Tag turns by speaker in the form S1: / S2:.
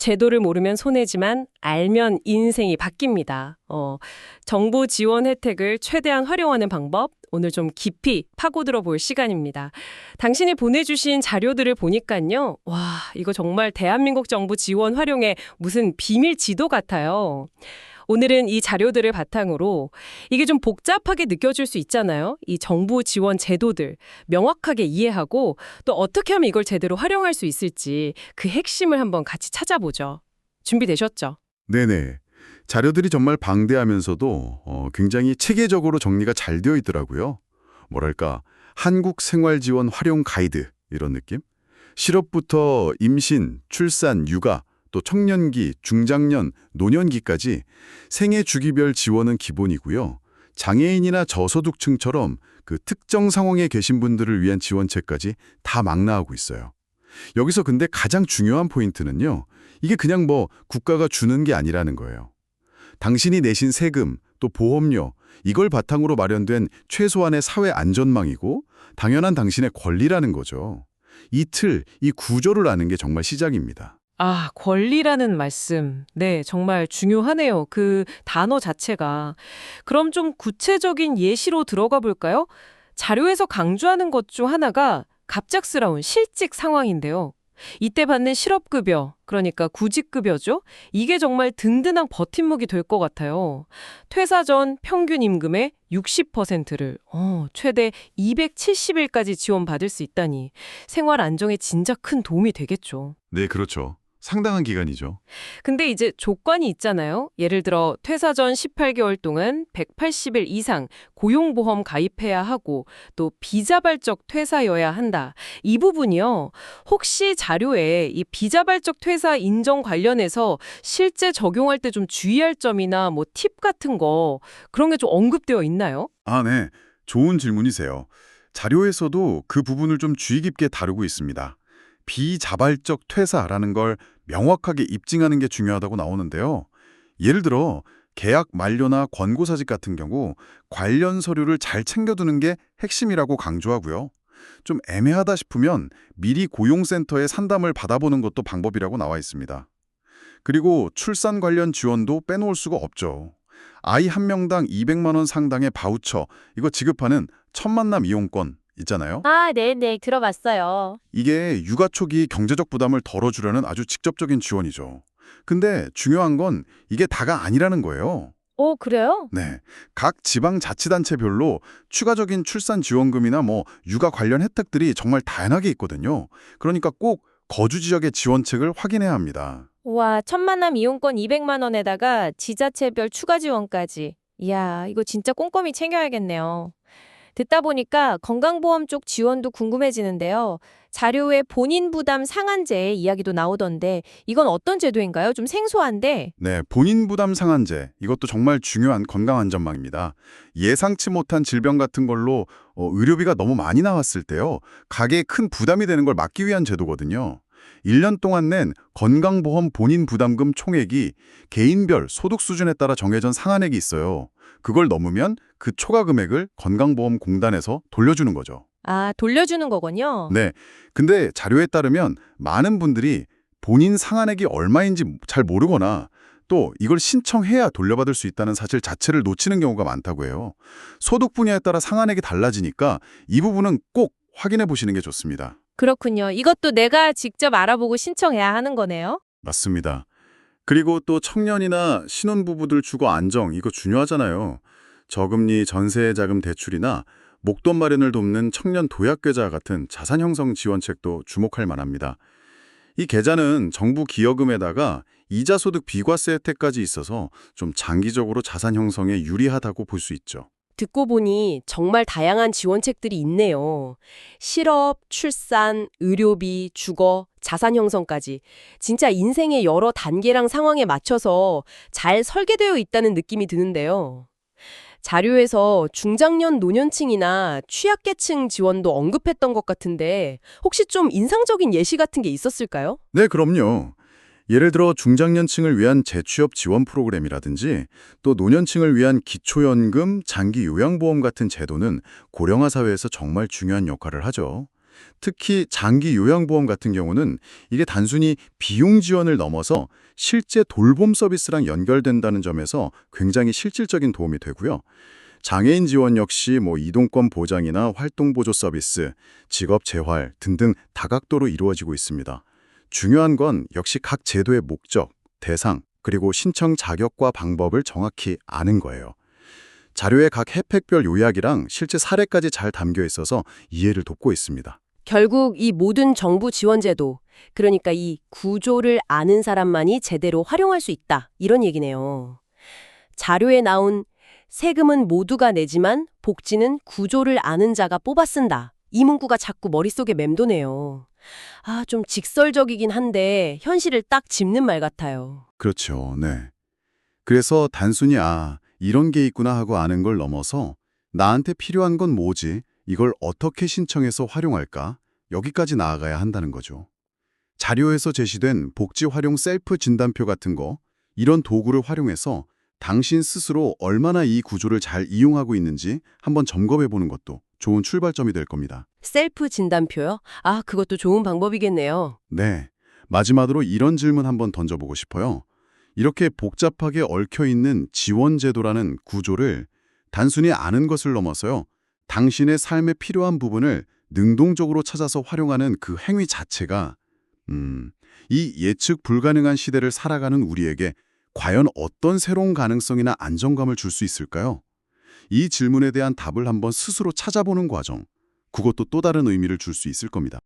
S1: 제도를 모르면 손해지만 알면 인생이 바뀝니다. 정부 지원 혜택을 최대한 활용하는 방법, 오늘 좀 깊이 파고들어 볼 시간입니다. 당신이 보내주신 자료들을 보니까요. 와, 이거 정말 대한민국 정부 지원 활용의 무슨 비밀 지도 같아요. 오늘은 이 자료들을 바탕으로 이게 좀 복잡하게 느껴질 수 있잖아요. 이 정부 지원 제도들 명확하게 이해하고 또 어떻게 하면 이걸 제대로 활용할 수 있을지 그 핵심을 한번 같이 찾아보죠. 준비되셨죠?
S2: 네네. 자료들이 정말 방대하면서도 굉장히 체계적으로 정리가 잘 되어 있더라고요. 뭐랄까, 한국 생활지원 활용 가이드 이런 느낌? 실업부터 임신, 출산, 육아, 또 청년기, 중장년, 노년기까지 생애 주기별 지원은 기본이고요. 장애인이나 저소득층처럼 그 특정 상황에 계신 분들을 위한 지원책까지 다 망라하고 있어요. 여기서 근데 가장 중요한 포인트는요. 이게 그냥 국가가 주는 게 아니라는 거예요. 당신이 내신 세금, 또 보험료, 이걸 바탕으로 마련된 최소한의 사회 안전망이고 당연한 당신의 권리라는 거죠. 이 틀, 이 구조를 아는 게 정말 시작입니다.
S1: 아, 권리라는 말씀. 네, 정말 중요하네요. 그 단어 자체가. 그럼 좀 구체적인 예시로 들어가 볼까요? 자료에서 강조하는 것 중 하나가 갑작스러운 실직 상황인데요. 이때 받는 실업급여, 그러니까 구직급여죠. 이게 정말 든든한 버팀목이 될 것 같아요. 퇴사 전 평균 임금의 60%를 최대 270일까지 지원받을 수 있다니 생활 안정에 진짜 큰 도움이 되겠죠.
S2: 네, 그렇죠. 상당한 기간이죠.
S1: 근데 이제 조건이 있잖아요. 예를 들어 퇴사 전 18개월 동안 180일 이상 고용보험 가입해야 하고 또 비자발적 퇴사여야 한다. 이 부분이요. 혹시 자료에 이 비자발적 퇴사 인정 관련해서 실제 적용할 때 좀 주의할 점이나 팁 같은 거 그런 게 좀 언급되어 있나요?
S2: 아, 네. 좋은 질문이세요. 자료에서도 그 부분을 좀 주의 깊게 다루고 있습니다. 비자발적 퇴사라는 걸 명확하게 입증하는 게 중요하다고 나오는데요. 예를 들어 계약 만료나 권고사직 같은 경우 관련 서류를 잘 챙겨두는 게 핵심이라고 강조하고요. 좀 애매하다 싶으면 미리 고용센터에 상담을 받아보는 것도 방법이라고 나와 있습니다. 그리고 출산 관련 지원도 빼놓을 수가 없죠. 아이 한 명당 200만 원 상당의 바우처, 이거 지급하는 첫 만남 이용권 있잖아요.
S3: 아, 네네, 들어봤어요.
S2: 이게 육아 초기 경제적 부담을 덜어주려는 아주 직접적인 지원이죠. 근데 중요한 건 이게 다가 아니라는 거예요.
S3: 오, 그래요?
S2: 네, 각 지방자치단체별로 추가적인 출산 지원금이나 육아 관련 혜택들이 정말 다양하게 있거든요. 그러니까 꼭 거주 지역의 지원책을 확인해야 합니다.
S3: 와, 첫 만남 이용권 200만 원에다가 지자체별 추가 지원까지. 이야, 이거 진짜 꼼꼼히 챙겨야겠네요. 듣다 보니까 건강보험 쪽 지원도 궁금해지는데요. 자료에 본인 부담 상한제 이야기도 나오던데 이건 어떤 제도인가요? 좀 생소한데.
S2: 네, 본인 부담 상한제, 이것도 정말 중요한 건강안전망입니다. 예상치 못한 질병 같은 걸로 의료비가 너무 많이 나왔을 때요. 가게에 큰 부담이 되는 걸 막기 위한 제도거든요. 1년 동안 낸 건강보험 본인 부담금 총액이 개인별 소득 수준에 따라 정해진 상한액이 있어요. 그걸 넘으면 그 초과 금액을 건강보험공단에서 돌려주는 거죠.
S3: 아, 돌려주는 거군요.
S2: 네, 근데 자료에 따르면 많은 분들이 본인 상한액이 얼마인지 잘 모르거나 또 이걸 신청해야 돌려받을 수 있다는 사실 자체를 놓치는 경우가 많다고 해요. 소득 분야에 따라 상한액이 달라지니까 이 부분은 꼭 확인해 보시는 게 좋습니다.
S3: 그렇군요. 이것도 내가 직접 알아보고 신청해야 하는 거네요.
S2: 맞습니다. 그리고 또 청년이나 신혼부부들 주거 안정, 이거 중요하잖아요. 저금리 전세자금 대출이나 목돈 마련을 돕는 청년 도약계좌 같은 자산 형성 지원책도 주목할 만합니다. 이 계좌는 정부 기여금에다가 이자 소득 비과세 혜택까지 있어서 좀 장기적으로 자산 형성에 유리하다고 볼 수 있죠.
S1: 듣고 보니 정말 다양한 지원책들이 있네요. 실업, 출산, 의료비, 주거, 자산 형성까지 진짜 인생의 여러 단계랑 상황에 맞춰서 잘 설계되어 있다는 느낌이 드는데요. 자료에서 중장년 노년층이나 취약계층 지원도 언급했던 것 같은데 혹시 좀 인상적인 예시 같은 게 있었을까요?
S2: 네, 그럼요. 예를 들어 중장년층을 위한 재취업 지원 프로그램이라든지 또 노년층을 위한 기초연금, 장기 요양보험 같은 제도는 고령화 사회에서 정말 중요한 역할을 하죠. 특히 장기 요양보험 같은 경우는 이게 단순히 비용 지원을 넘어서 실제 돌봄 서비스랑 연결된다는 점에서 굉장히 실질적인 도움이 되고요. 장애인 지원 역시 이동권 보장이나 활동보조 서비스, 직업 재활 등등 다각도로 이루어지고 있습니다. 중요한 건 역시 각 제도의 목적, 대상, 그리고 신청 자격과 방법을 정확히 아는 거예요. 자료에 각 혜택별 요약이랑 실제 사례까지 잘 담겨 있어서 이해를 돕고 있습니다.
S1: 결국 이 모든 정부 지원 제도, 그러니까 이 구조를 아는 사람만이 제대로 활용할 수 있다. 이런 얘기네요. 자료에 나온 세금은 모두가 내지만 복지는 구조를 아는 자가 뽑아 쓴다. 이 문구가 자꾸 머릿속에 맴도네요. 좀 직설적이긴 한데 현실을 딱 짚는 말 같아요.
S2: 그렇죠. 네. 그래서 단순히 이런 게 있구나 하고 아는 걸 넘어서 나한테 필요한 건 뭐지? 이걸 어떻게 신청해서 활용할까? 여기까지 나아가야 한다는 거죠. 자료에서 제시된 복지 활용 셀프 진단표 같은 거, 이런 도구를 활용해서 당신 스스로 얼마나 이 구조를 잘 이용하고 있는지 한번 점검해 보는 것도 좋은 출발점이 될 겁니다.
S1: 셀프 진단표요? 그것도 좋은 방법이겠네요.
S2: 네. 마지막으로 이런 질문 한번 던져보고 싶어요. 이렇게 복잡하게 얽혀있는 지원제도라는 구조를 단순히 아는 것을 넘어서요. 당신의 삶에 필요한 부분을 능동적으로 찾아서 활용하는 그 행위 자체가 이 예측 불가능한 시대를 살아가는 우리에게 과연 어떤 새로운 가능성이나 안정감을 줄 수 있을까요? 이 질문에 대한 답을 한번 스스로 찾아보는 과정, 그것도 또 다른 의미를 줄 수 있을 겁니다.